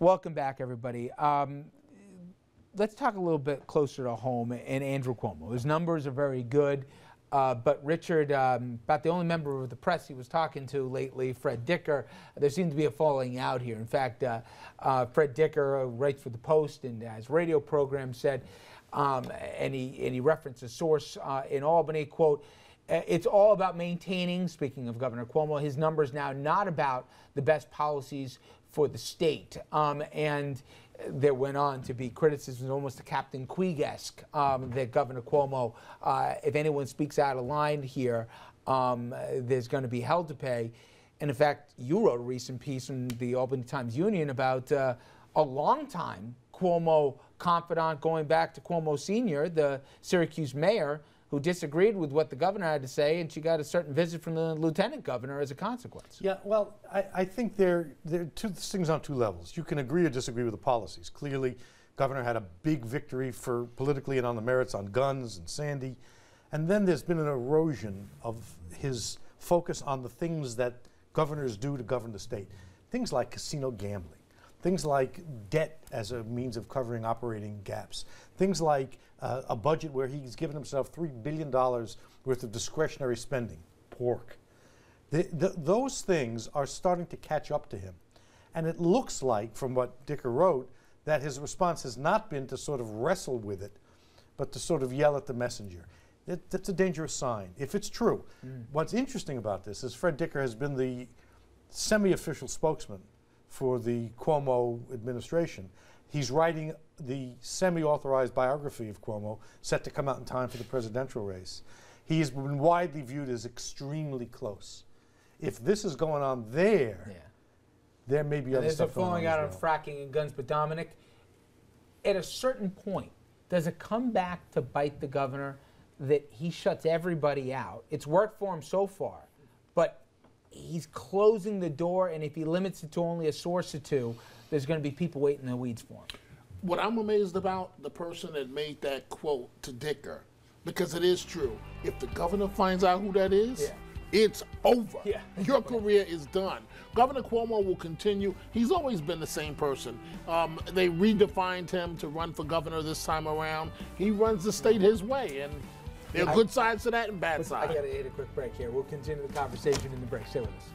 Welcome back, everybody. Let's talk a little bit closer to home and Andrew Cuomo. His numbers are very good, but Richard, about the only member of the press he was talking to lately, Fred Dicker, there seems to be a falling out here. In fact, Fred Dicker writes for the Post and has a radio program, said, and he referenced a source in Albany, quote, "It's all about maintaining," speaking of Governor Cuomo, "his numbers now, not about the best policies for the state." And there went on to be criticism, almost a Captain Queeg-esque, that Governor Cuomo, if anyone speaks out of line here, there's going to be hell to pay. And in fact, you wrote a recent piece in the Albany Times-Union about a longtime Cuomo confidant going back to Cuomo Sr., the Syracuse mayor, who disagreed with what the governor had to say, and she got a certain visit from the lieutenant governor as a consequence. Yeah, well, I think there are two things on two levels. You can agree or disagree with the policies. Clearly, governor had a big victory for politically and on the merits on guns and Sandy. And then there's been an erosion of his focus on the things that governors do to govern the state. Things like casino gambling. Things like debt as a means of covering operating gaps. Things like a budget where he's given himself $3 billion worth of discretionary spending. Pork. Those things are starting to catch up to him. And it looks like, from what Dicker wrote, that his response has not been to sort of wrestle with it, but to sort of yell at the messenger. That's a dangerous sign, if it's true. What's interesting about this is Fred Dicker has been the semi-official spokesman for the Cuomo administration. He's writing the semi-authorized biography of Cuomo, set to come out in time for the presidential race. He's been widely viewed as extremely close. If this is going on there, there may be other stuff going on. There's a falling out on fracking and guns, but Dominic, at a certain point, does it come back to bite the governor that he shuts everybody out? It's worked for him so far, but he's closing the door, and if he limits it to only a source or two, there's going to be people waiting in the weeds for him. What I'm amazed about, the person that made that quote to Dicker, because it is true. If the governor finds out who that is, it's over. Your career is done. Governor Cuomo will continue. He's always been the same person. They redefined him to run for governor this time around. He runs the state his way, and there are good sides to that and bad sides. I got to hit a quick break here. We'll continue the conversation in the break. Stay with us.